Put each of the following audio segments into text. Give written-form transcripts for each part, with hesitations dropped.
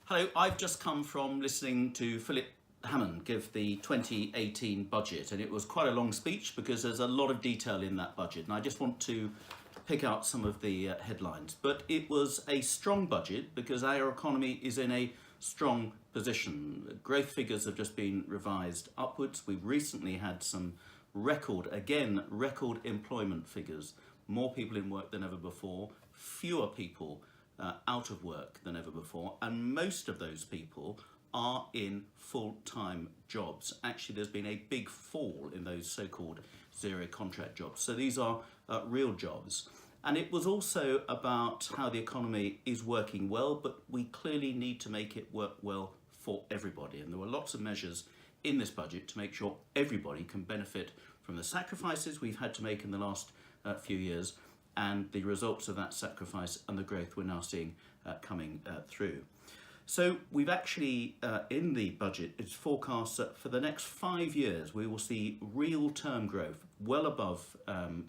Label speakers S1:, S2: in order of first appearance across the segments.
S1: Hello, I've just come from listening to Philip Hammond give the 2018 budget, and it was quite a long speech because there's a lot of detail in that budget, and I just want to pick out some of the headlines. But it was a strong budget because our economy is in a strong position. Growth figures have just been revised upwards. We've recently had some record employment figures. More people in work than ever before, fewer people out of work than ever before, and most of those people are in full-time jobs. Actually, there's been a big fall in those so-called zero contract jobs. So these are real jobs. And it was also about how the economy is working well, but we clearly need to make it work well for everybody. And there were lots of measures in this budget to make sure everybody can benefit from the sacrifices we've had to make in the last few years and the results of that sacrifice and the growth we're now seeing coming through. So we've actually, in the budget, it's forecast that for the next 5 years we will see real term growth, well above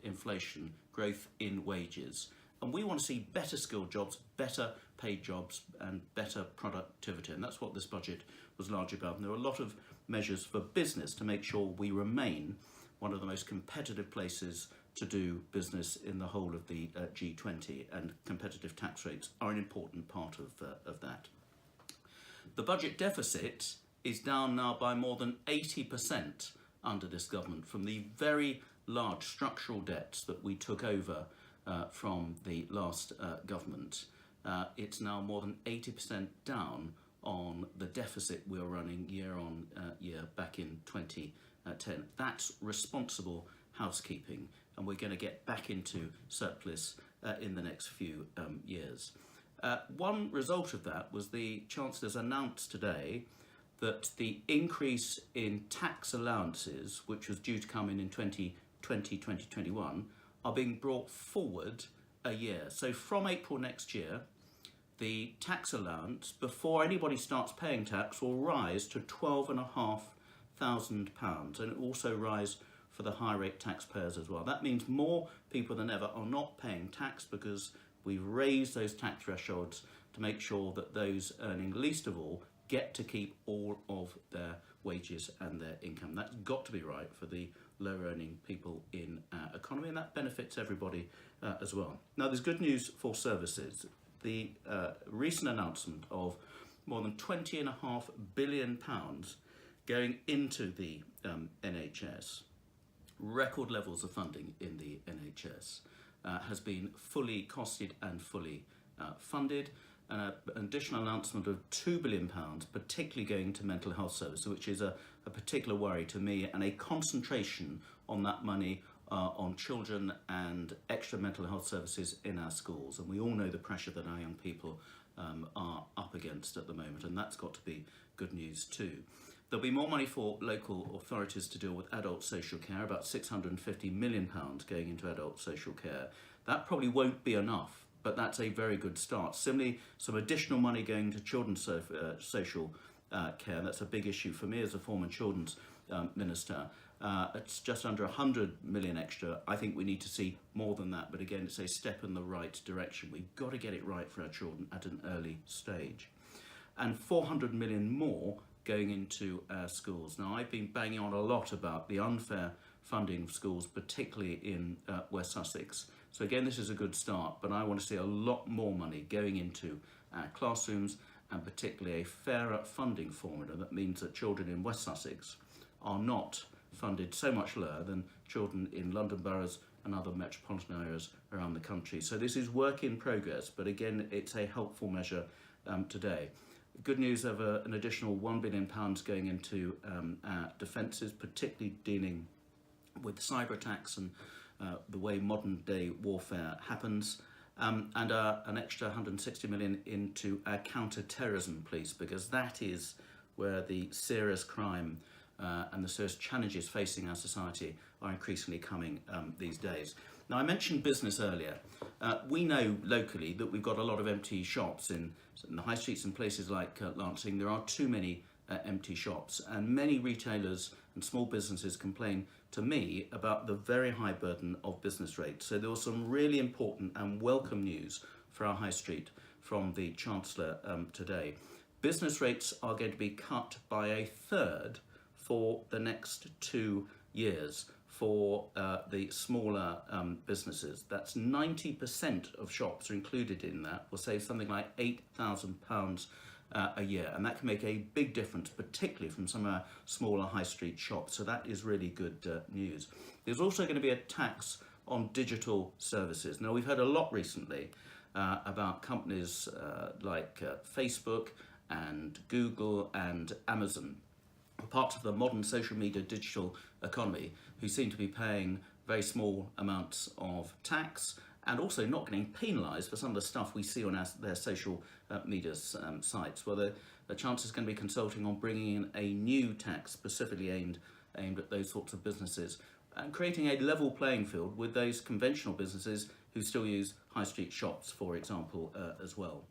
S1: inflation, growth in wages. And we want to see better skilled jobs, better paid jobs and better productivity. And that's what this budget was largely about. And there are a lot of measures for business to make sure we remain one of the most competitive places to do business in the whole of the G20, and competitive tax rates are an important part of that. The budget deficit is down now by more than 80% under this government from the very large structural debts that we took over from the last government. It's now more than 80% down on the deficit we were running year on year back in 2010. That's responsible housekeeping, and we're going to get back into surplus in the next few years. One result of that was the Chancellor's announced today that the increase in tax allowances, which was due to come in 2020-2021, are being brought forward a year. So from April next year, the tax allowance, before anybody starts paying tax, will rise to £12,500, and it will also rise for the high rate taxpayers as well. That means more people than ever are not paying tax because we've raised those tax thresholds to make sure that those earning least of all get to keep all of their wages and their income. That's got to be right for the low earning people in our economy, and that benefits everybody as well. Now, there's good news for services. The recent announcement of more than £20.5 billion going into the NHS, record levels of funding in the NHS, has been fully costed and fully funded. An additional announcement of £2 billion, particularly going to mental health services, which is a particular worry to me, and a concentration on that money on children and extra mental health services in our schools. And we all know the pressure that our young people are up against at the moment, and that's got to be good news too. There'll be more money for local authorities to deal with adult social care, about £650 million going into adult social care. That probably won't be enough, but that's a very good start. Similarly, some additional money going to children's social care. That's a big issue for me as a former children's minister. It's just under 100 million extra. I think we need to see more than that, but again, it's a step in the right direction. We've got to get it right for our children at an early stage. And 400 million more going into our schools. Now, I've been banging on a lot about the unfair funding of schools, particularly in West Sussex. So again, this is a good start, but I want to see a lot more money going into our classrooms, and particularly a fairer funding formula that means that children in West Sussex are not funded so much lower than children in London boroughs and other metropolitan areas around the country. So this is work in progress, but again, it's a helpful measure today. Good news of an additional £1 billion going into our defences, particularly dealing with cyber attacks and the way modern day warfare happens, and an extra 160 million into our counter-terrorism police, because that is where the serious crime and the serious challenges facing our society are increasingly coming these days. Now, I mentioned business earlier. We know locally that we've got a lot of empty shops in the high streets and places like Lancing. There are too many empty shops, and many retailers and small businesses complain to me about the very high burden of business rates. So there was some really important and welcome news for our high street from the Chancellor today. Business rates are going to be cut by a third for the next 2 years for the smaller businesses. That's 90% of shops are included in that. Will save something like £8,000 a year, and that can make a big difference, particularly from some of our smaller high street shops. So that is really good news. There's also going to be a tax on digital services. Now, we've heard a lot recently about companies like Facebook and Google and Amazon, parts of the modern social media digital economy, who seem to be paying very small amounts of tax and also not getting penalised for some of the stuff we see on their social media sites. Well, the Chancellor is going to be consulting on bringing in a new tax specifically aimed at those sorts of businesses and creating a level playing field with those conventional businesses who still use high street shops, for example, as well.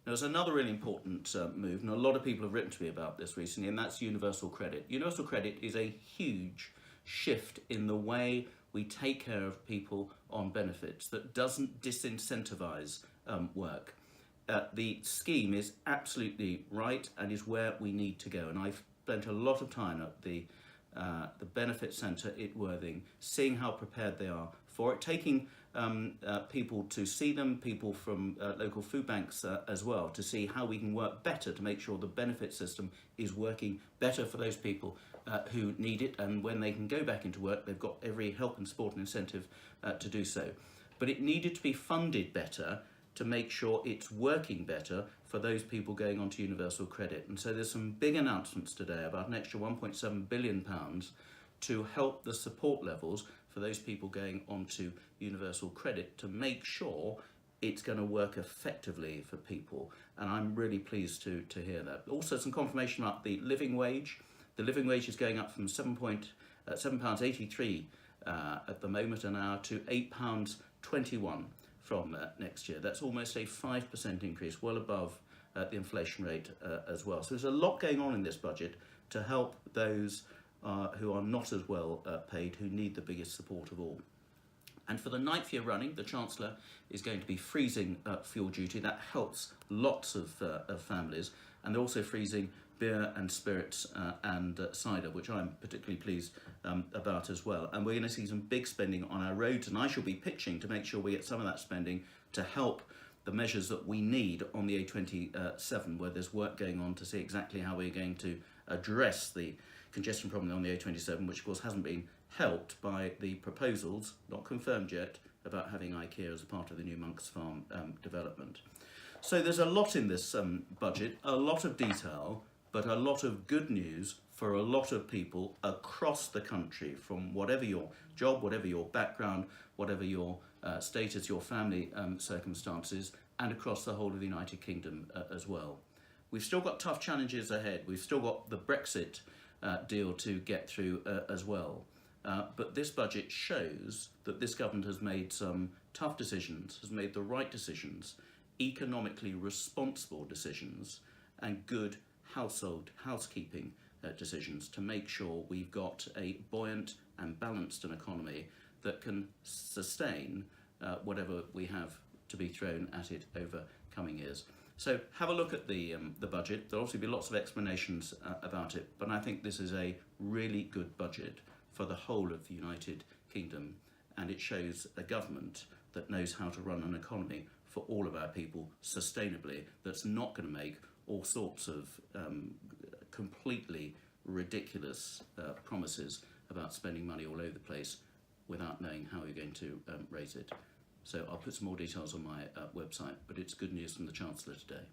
S1: Now, there's another really important move, and a lot of people have written to me about this recently, and that's universal credit. Universal credit is a huge shift in the way we take care of people on benefits that doesn't disincentivise work. The scheme is absolutely right and is where we need to go, and I've spent a lot of time at the Benefit Centre at Worthing, seeing how prepared they are for it, taking people to see them, people from local food banks as well, to see how we can work better to make sure the benefit system is working better for those people who need it, and when they can go back into work, they've got every help and support and incentive to do so. But it needed to be funded better to make sure it's working better for those people going on to universal credit. And so there's some big announcements today about an extra £1.7 billion to help the support levels for those people going onto universal credit to make sure it's going to work effectively for people. And I'm really pleased to hear that. Also, some confirmation about the living wage. The living wage is going up from £7.83 at the moment an hour to £8.21 from next year. That's almost a 5% increase, well above the inflation rate as well. So there's a lot going on in this budget to help those who are not as well paid, who need the biggest support of all. And for the 9th year running, the Chancellor is going to be freezing fuel duty. That helps lots of families, and they're also freezing beer and spirits and cider, which I'm particularly pleased about as well. And we're going to see some big spending on our roads, and I shall be pitching to make sure we get some of that spending to help the measures that we need on the A27, where there's work going on to see exactly how we're going to address the congestion problem on the A27, which of course hasn't been helped by the proposals, not confirmed yet, about having IKEA as a part of the new Monks Farm development. So there's a lot in this budget, a lot of detail, but a lot of good news for a lot of people across the country, from whatever your job, whatever your background, whatever your status, your family circumstances, and across the whole of the United Kingdom as well. We've still got tough challenges ahead. We've still got the Brexit deal to get through as well. But this budget shows that this government has made some tough decisions, has made the right decisions, economically responsible decisions, and good housekeeping decisions to make sure we've got a buoyant and balanced an economy that can sustain whatever we have to be thrown at it over coming years. So have a look at the budget. There'll obviously be lots of explanations about it, but I think this is a really good budget for the whole of the United Kingdom, and it shows a government that knows how to run an economy for all of our people sustainably, that's not going to make all sorts of completely ridiculous promises about spending money all over the place without knowing how you're going to raise it. So I'll put some more details on my website, but it's good news from the Chancellor today.